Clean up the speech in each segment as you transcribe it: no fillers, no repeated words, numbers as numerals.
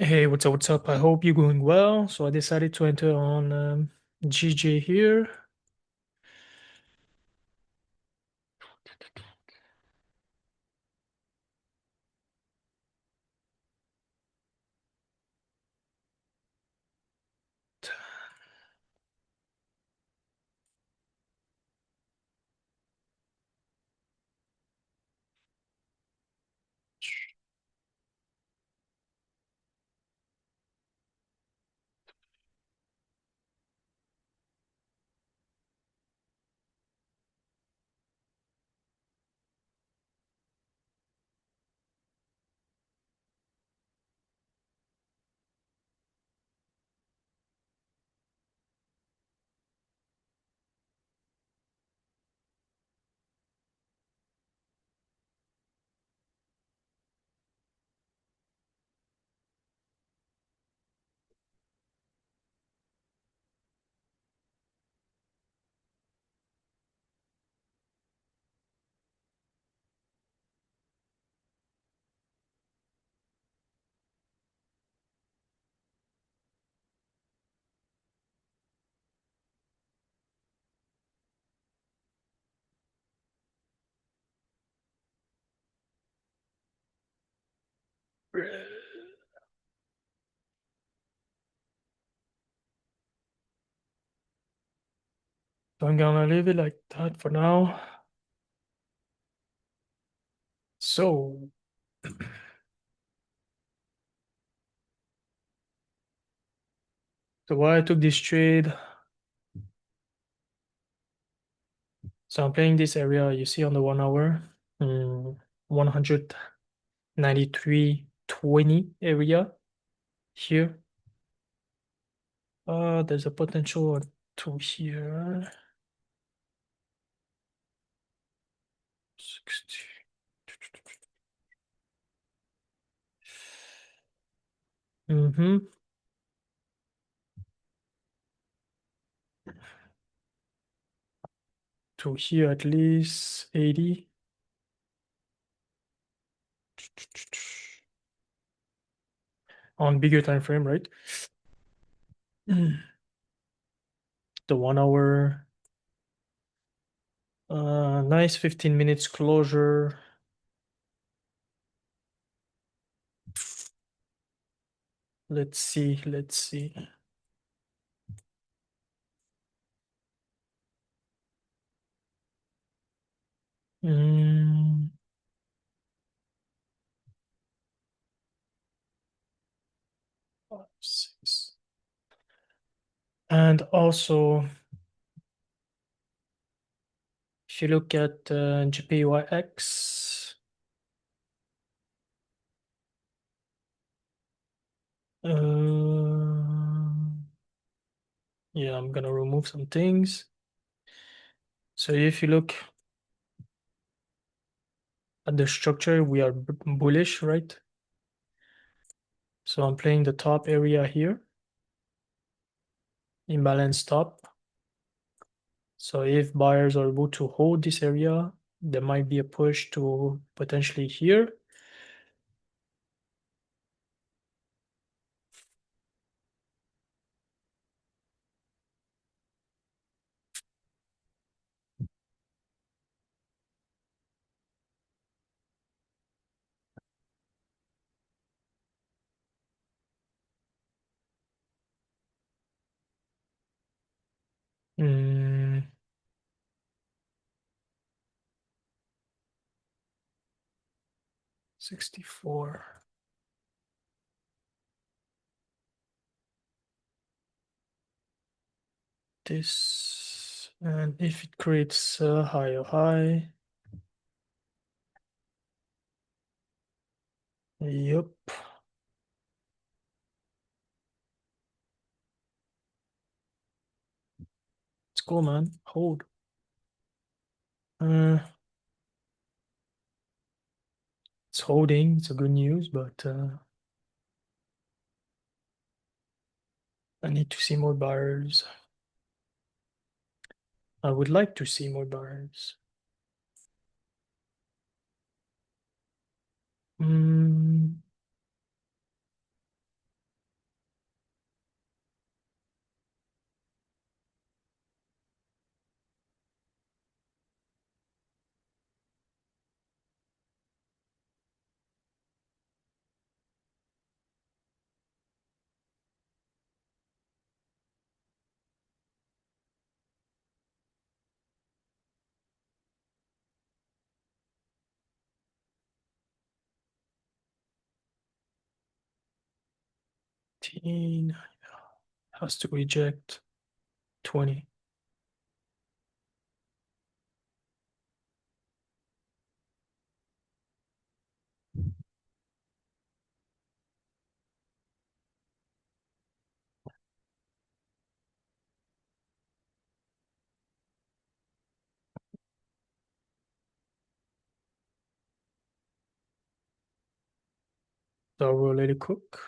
Hey, what's up? What's up? I hope you're going well. So I decided to enter on GJ here. So I'm gonna leave it like that for now. So, so why I took this trade. So I'm playing this area you see on the 1 hour, 193.20 area here. There's a potential to here. 60. To here at least 80. On bigger time frame, right? The 1 hour, nice 15 minutes closure. Let's see, let's see. Mm, 5, 6. And also, if you look at GPYX, yeah, I'm gonna remove some things. So if you look at the structure, we are bullish, right? So I'm playing the top area here, imbalance top. So if buyers are able to hold this area, there might be a push to potentially here. Mm, 64. This, and if it creates a higher high, yep, it's cool, man. Hold. Uh, it's holding. It's a good news, but I need to see more buyers. I would like to see more buyers. Mm, 18 has to reject 20. So we'll let it cook.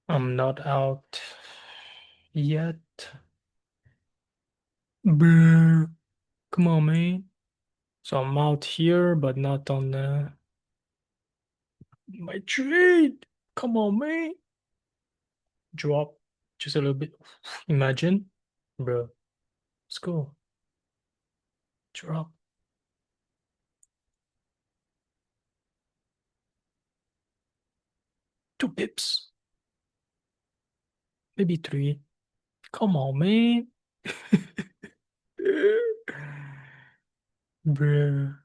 I'm not out yet. Bruh. Come on, man. So I'm out here, but not on my trade. Come on, man. Drop just a little bit. Imagine. Bro. Let's go. Drop. 2 pips. Maybe 3. Come on, man. Bruh.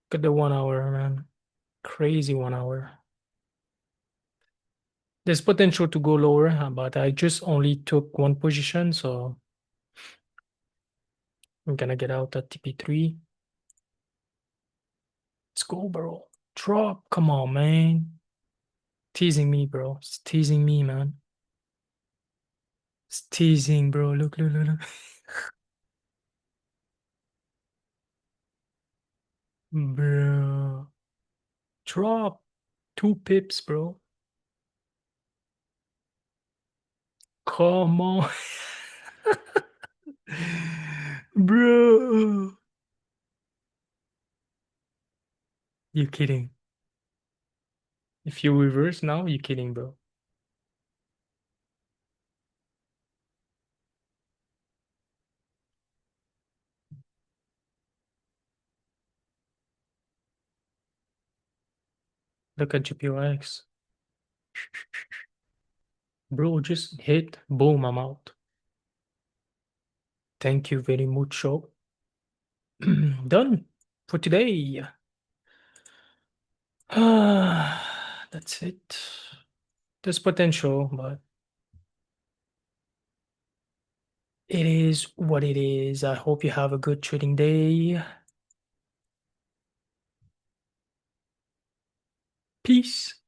Look at the 1 hour, man. Crazy 1 hour. There's potential to go lower, but I just only took one position, so I'm gonna get out at TP3. Let's go, bro. Drop. Come on, man. Teasing me, bro. It's teasing me, man. It's teasing, bro. Look, look, look, look. Bro. Drop. 2 pips, bro. Come on. Bro. You're kidding. If you reverse now, you're kidding, bro. Look at GPYX. Bro, just hit. Boom, I'm out. Thank you very much, show. Done for today. That's it. there's potential, but it is what it is. I hope you have a good trading day. Peace.